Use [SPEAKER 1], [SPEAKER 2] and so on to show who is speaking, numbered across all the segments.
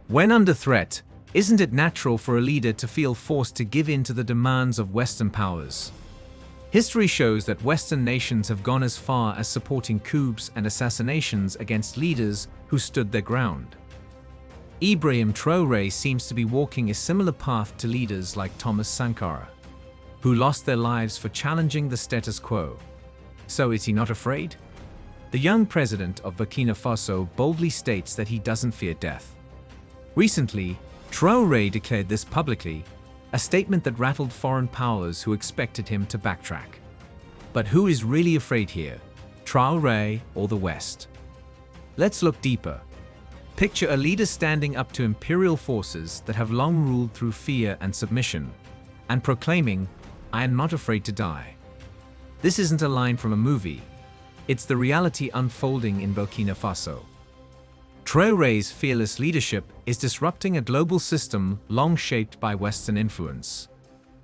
[SPEAKER 1] When under threat, isn't it natural for a leader to feel forced to give in to the demands of Western powers? History shows that Western nations have gone as far as supporting coups and assassinations against leaders who stood their ground. Ibrahim Traoré seems to be walking a similar path to leaders like Thomas Sankara, who lost their lives for challenging the status quo. So is he not afraid? The young president of Burkina Faso boldly states that he doesn't fear death. Recently, Traoré declared this publicly, a statement that rattled foreign powers who expected him to backtrack. But who is really afraid here, Traoré or the West? Let's look deeper. Picture a leader standing up to imperial forces that have long ruled through fear and submission, and proclaiming, "I am not afraid to die." This isn't a line from a movie. It's the reality unfolding in Burkina Faso. Traoré's fearless leadership is disrupting a global system long shaped by Western influence.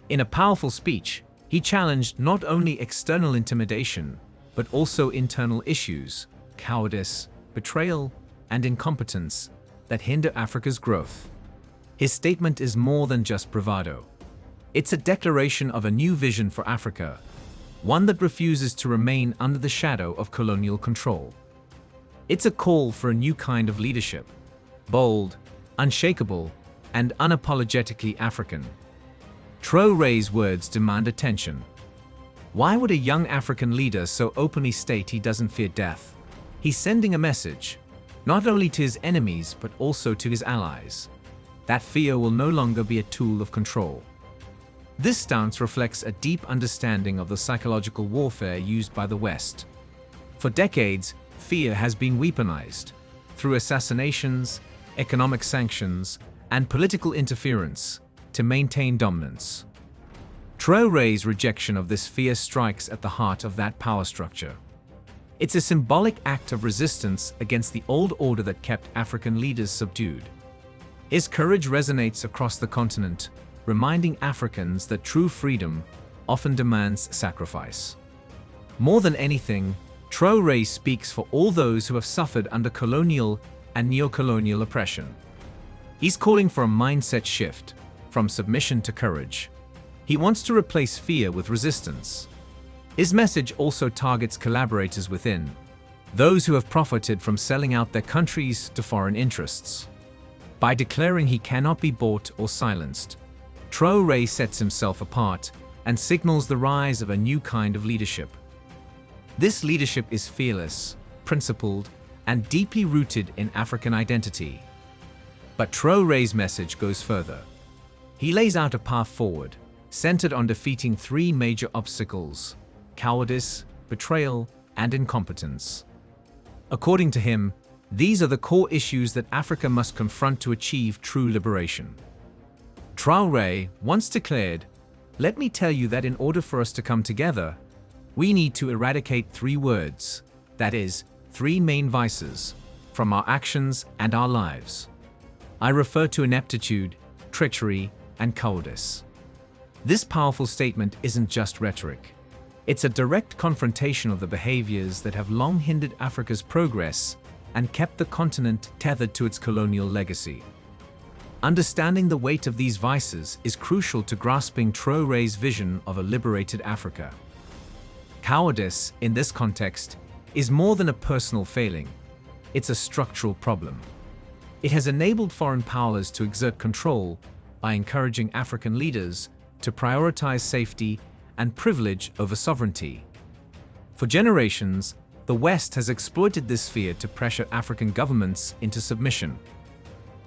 [SPEAKER 1] In a powerful speech, he challenged not only external intimidation, but also internal issues, cowardice, betrayal, and incompetence that hinder Africa's growth. His statement is more than just bravado. It's a declaration of a new vision for Africa, one that refuses to remain under the shadow of colonial control. It's a call for a new kind of leadership, bold, unshakable, and unapologetically African. Traoré's words demand attention. Why would a young African leader so openly state he doesn't fear death? He's sending a message, not only to his enemies but also to his allies, that fear will no longer be a tool of control. This stance reflects a deep understanding of the psychological warfare used by the West. For decades, fear has been weaponized through assassinations, economic sanctions, and political interference to maintain dominance. Traoré's rejection of this fear strikes at the heart of that power structure. It's a symbolic act of resistance against the old order that kept African leaders subdued. His courage resonates across the continent, reminding Africans that true freedom often demands sacrifice. More than anything, Traoré speaks for all those who have suffered under colonial and neo-colonial oppression. He's calling for a mindset shift, from submission to courage. He wants to replace fear with resistance. His message also targets collaborators within, those who have profited from selling out their countries to foreign interests. By declaring he cannot be bought or silenced, Traoré sets himself apart and signals the rise of a new kind of leadership. This leadership is fearless, principled, and deeply rooted in African identity. But Traoré's message goes further. He lays out a path forward, centered on defeating three major obstacles: cowardice, betrayal, and incompetence. According to him, these are the core issues that Africa must confront to achieve true liberation. Traoré once declared, "Let me tell you that in order for us to come together, we need to eradicate three words, that is, three main vices, from our actions and our lives. I refer to ineptitude, treachery, and cowardice." This powerful statement isn't just rhetoric. It's a direct confrontation of the behaviors that have long hindered Africa's progress and kept the continent tethered to its colonial legacy. Understanding the weight of these vices is crucial to grasping Traoré's vision of a liberated Africa. Cowardice, in this context, is more than a personal failing. It's a structural problem. It has enabled foreign powers to exert control by encouraging African leaders to prioritize safety and privilege over sovereignty. For generations, the West has exploited this fear to pressure African governments into submission.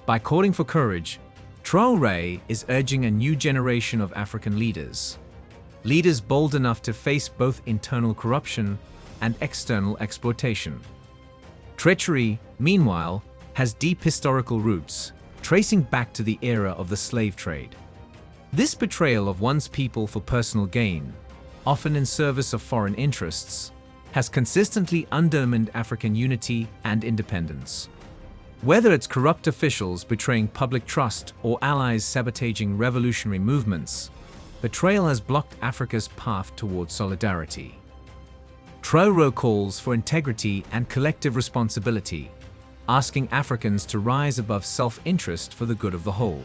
[SPEAKER 1] By calling for courage, Traoré is urging a new generation of African leaders. Leaders bold enough to face both internal corruption and external exploitation. Treachery, meanwhile, has deep historical roots, tracing back to the era of the slave trade. This betrayal of one's people for personal gain, often in service of foreign interests, has consistently undermined African unity and independence. Whether it's corrupt officials betraying public trust or allies sabotaging revolutionary movements, betrayal has blocked Africa's path toward solidarity. Traoré calls for integrity and collective responsibility, asking Africans to rise above self-interest for the good of the whole.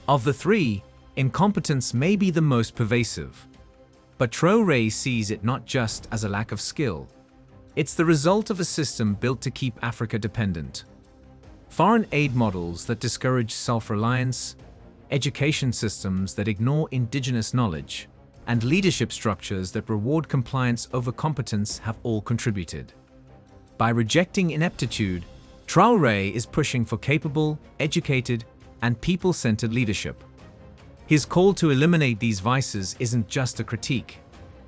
[SPEAKER 1] Of the three, incompetence may be the most pervasive. But Traoré sees it not just as a lack of skill. It's the result of a system built to keep Africa dependent. Foreign aid models that discourage self-reliance, education systems that ignore indigenous knowledge, and leadership structures that reward compliance over competence have all contributed. By rejecting ineptitude, Traoré is pushing for capable, educated, and people-centered leadership. His call to eliminate these vices isn't just a critique.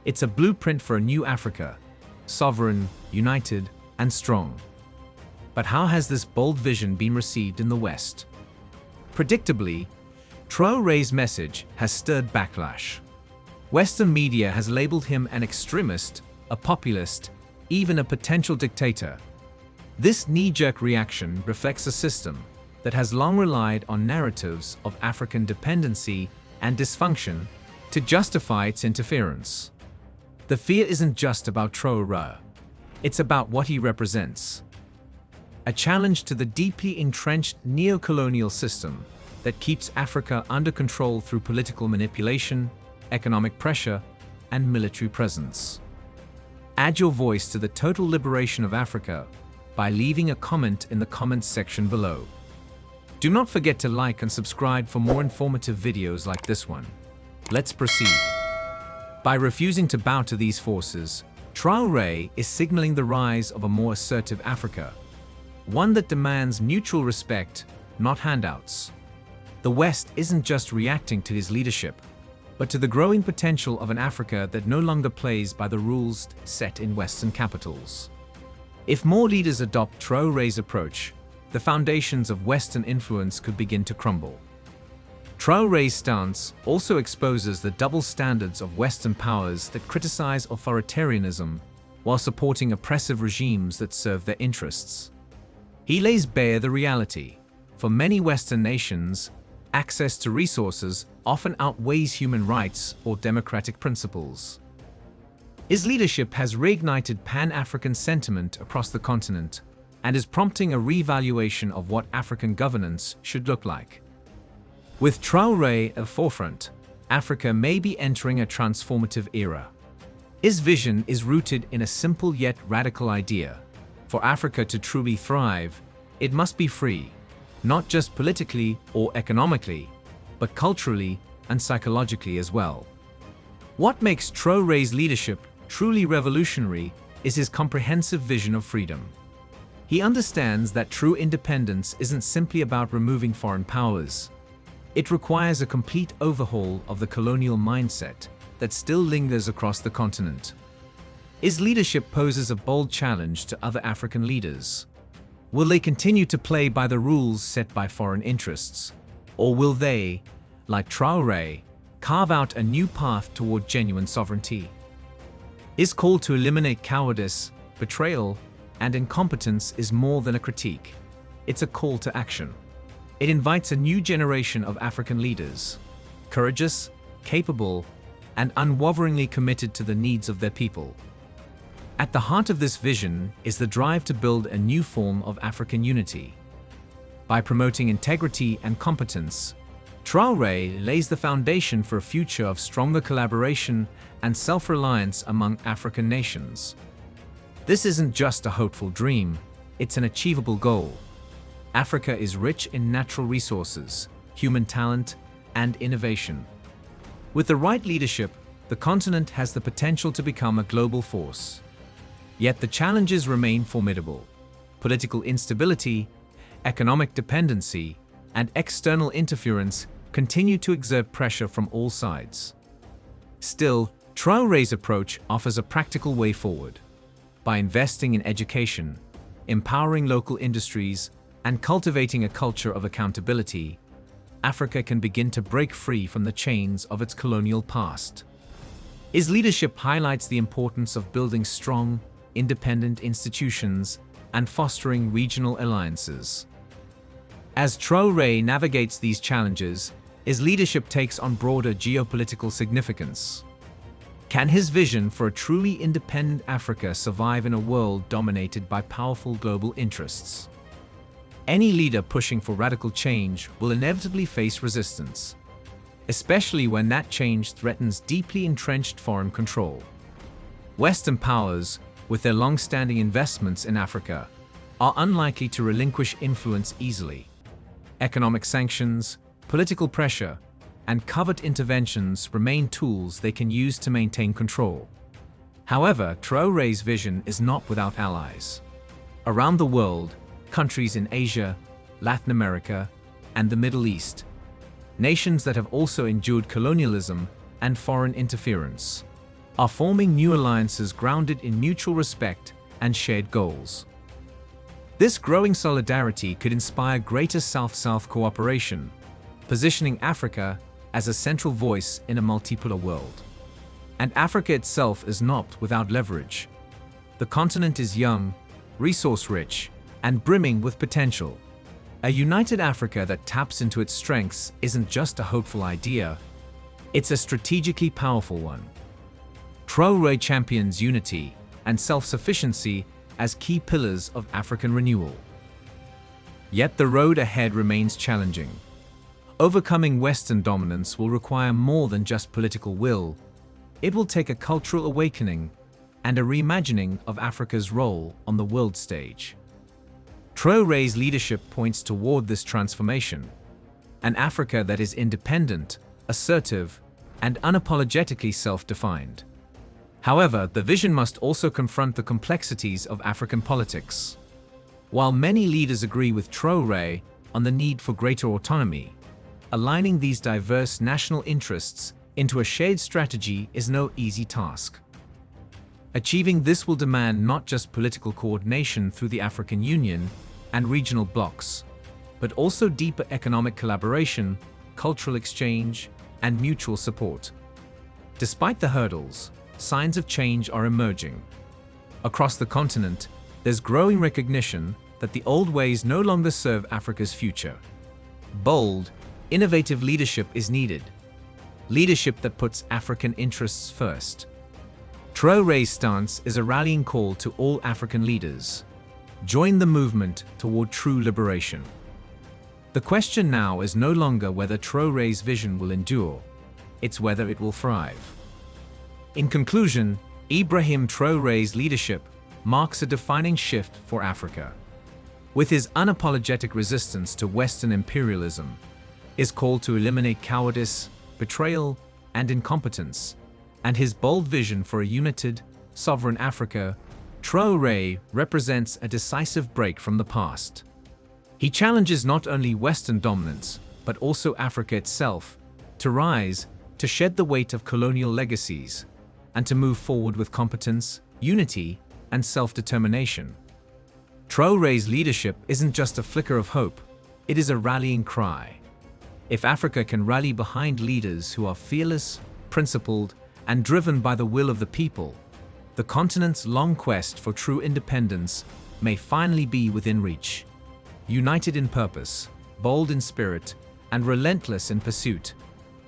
[SPEAKER 1] It's a blueprint for a new Africa, sovereign, united, and strong. But how has this bold vision been received in the West? Predictably, Traoré's message has stirred backlash. Western media has labeled him an extremist, a populist, even a potential dictator. This knee-jerk reaction reflects a system that has long relied on narratives of African dependency and dysfunction to justify its interference. The fear isn't just about Traoré, it's about what he represents. A challenge to the deeply entrenched neo-colonial system that keeps Africa under control through political manipulation, economic pressure, and military presence. Add your voice to the total liberation of Africa by leaving a comment in the comments section below. Do not forget to like and subscribe for more informative videos like this one. Let's proceed. By refusing to bow to these forces, Traoré is signaling the rise of a more assertive Africa, one that demands mutual respect, not handouts. The West isn't just reacting to his leadership, but to the growing potential of an Africa that no longer plays by the rules set in Western capitals. If more leaders adopt Traoré's approach, the foundations of Western influence could begin to crumble. Traoré's stance also exposes the double standards of Western powers that criticize authoritarianism while supporting oppressive regimes that serve their interests. He lays bare the reality. For many Western nations, access to resources often outweighs human rights or democratic principles. His leadership has reignited Pan-African sentiment across the continent and is prompting a reevaluation of what African governance should look like. With Traoré at the forefront, Africa may be entering a transformative era. His vision is rooted in a simple yet radical idea. For Africa to truly thrive, it must be free, not just politically or economically, but culturally and psychologically as well. What makes Traoré's leadership truly revolutionary is his comprehensive vision of freedom. He understands that true independence isn't simply about removing foreign powers. It requires a complete overhaul of the colonial mindset that still lingers across the continent. His leadership poses a bold challenge to other African leaders. Will they continue to play by the rules set by foreign interests? Or will they, like Traoré, carve out a new path toward genuine sovereignty? His call to eliminate cowardice, betrayal, and incompetence is more than a critique. It's a call to action. It invites a new generation of African leaders, courageous, capable, and unwaveringly committed to the needs of their people. At the heart of this vision is the drive to build a new form of African unity. By promoting integrity and competence, Traoré lays the foundation for a future of stronger collaboration and self-reliance among African nations. This isn't just a hopeful dream, it's an achievable goal. Africa is rich in natural resources, human talent, and innovation. With the right leadership, the continent has the potential to become a global force. Yet the challenges remain formidable. Political instability, economic dependency, and external interference continue to exert pressure from all sides. Still, Traoré's approach offers a practical way forward. By investing in education, empowering local industries, and cultivating a culture of accountability, Africa can begin to break free from the chains of its colonial past. His leadership highlights the importance of building strong, independent institutions and fostering regional alliances. As Traoré navigates these challenges, his leadership takes on broader geopolitical significance. Can his vision for a truly independent Africa survive in a world dominated by powerful global interests? Any leader pushing for radical change will inevitably face resistance, especially when that change threatens deeply entrenched foreign control. Western powers, with their long-standing investments in Africa, are unlikely to relinquish influence easily. Economic sanctions, political pressure, and covert interventions remain tools they can use to maintain control. However, Traoré's vision is not without allies. Around the world, countries in Asia, Latin America, and the Middle East, nations that have also endured colonialism and foreign interference, are forming new alliances grounded in mutual respect and shared goals. This growing solidarity could inspire greater South-South cooperation, positioning Africa as a central voice in a multipolar world. And Africa itself is not without leverage. The continent is young, resource-rich, and brimming with potential. A united Africa that taps into its strengths isn't just a hopeful idea, it's a strategically powerful one. Traoré champions unity and self-sufficiency as key pillars of African renewal. Yet the road ahead remains challenging. Overcoming Western dominance will require more than just political will. It will take a cultural awakening and a reimagining of Africa's role on the world stage. Traoré's leadership points toward this transformation, an Africa that is independent, assertive, and unapologetically self-defined. However, the vision must also confront the complexities of African politics. While many leaders agree with Traoré on the need for greater autonomy, aligning these diverse national interests into a shared strategy is no easy task. Achieving this will demand not just political coordination through the African Union and regional blocs, but also deeper economic collaboration, cultural exchange, and mutual support. Despite the hurdles, signs of change are emerging. Across the continent, there's growing recognition that the old ways no longer serve Africa's future. Bold, innovative leadership is needed. Leadership that puts African interests first. Traoré's stance is a rallying call to all African leaders. Join the movement toward true liberation. The question now is no longer whether Traoré's vision will endure, it's whether it will thrive. In conclusion, Ibrahim Traoré's leadership marks a defining shift for Africa. With his unapologetic resistance to Western imperialism, his call to eliminate cowardice, betrayal, and incompetence, and his bold vision for a united, sovereign Africa, Traoré represents a decisive break from the past. He challenges not only Western dominance, but also Africa itself, to rise, to shed the weight of colonial legacies, and to move forward with competence, unity, and self-determination. Traoré's leadership isn't just a flicker of hope, it is a rallying cry. If Africa can rally behind leaders who are fearless, principled, and driven by the will of the people, the continent's long quest for true independence may finally be within reach. United in purpose, bold in spirit, and relentless in pursuit,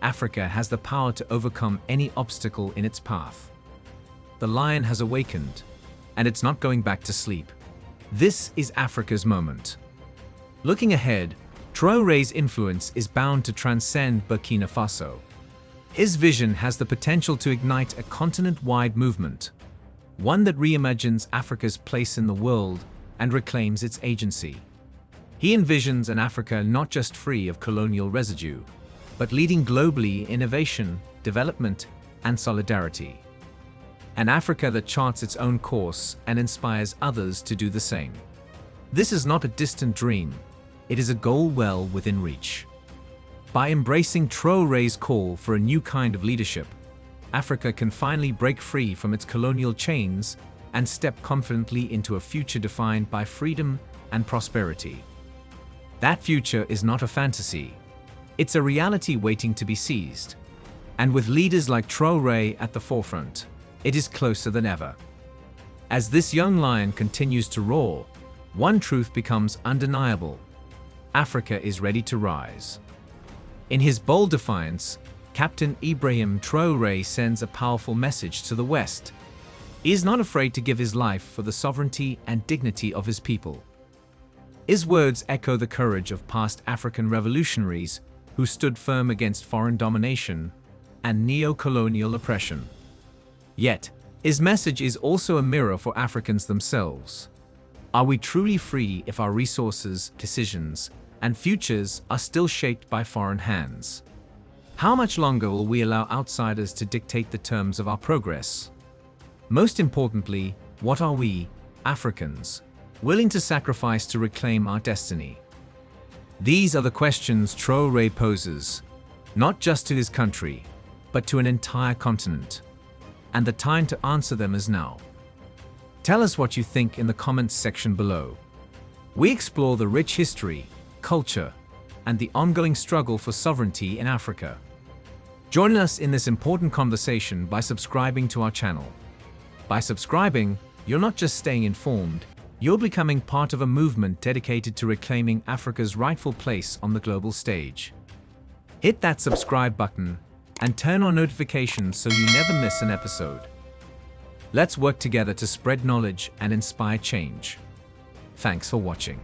[SPEAKER 1] Africa has the power to overcome any obstacle in its path. The lion has awakened, and it's not going back to sleep. This is Africa's moment. Looking ahead, Traoré's influence is bound to transcend Burkina Faso. His vision has the potential to ignite a continent-wide movement, one that reimagines Africa's place in the world and reclaims its agency. He envisions an Africa not just free of colonial residue, but leading globally in innovation, development, and solidarity. An Africa that charts its own course and inspires others to do the same. This is not a distant dream, it is a goal well within reach. By embracing Traoré's call for a new kind of leadership, Africa can finally break free from its colonial chains and step confidently into a future defined by freedom and prosperity. That future is not a fantasy, it's a reality waiting to be seized. And with leaders like Traoré at the forefront, it is closer than ever. As this young lion continues to roar, one truth becomes undeniable: Africa is ready to rise. In his bold defiance, Captain Ibrahim Traoré sends a powerful message to the West. He is not afraid to give his life for the sovereignty and dignity of his people. His words echo the courage of past African revolutionaries who stood firm against foreign domination and neo-colonial oppression. Yet, his message is also a mirror for Africans themselves. Are we truly free if our resources, decisions, and futures are still shaped by foreign hands? How much longer will we allow outsiders to dictate the terms of our progress? Most importantly, what are we, Africans, willing to sacrifice to reclaim our destiny? These are the questions Traoré poses, not just to his country, but to an entire continent. And the time to answer them is now. Tell us what you think in the comments section below. We explore the rich history, culture, and the ongoing struggle for sovereignty in Africa. Join us in this important conversation by subscribing to our channel. By subscribing, you're not just staying informed, you're becoming part of a movement dedicated to reclaiming Africa's rightful place on the global stage. Hit that subscribe button and turn on notifications so you never miss an episode. Let's work together to spread knowledge and inspire change. Thanks for watching.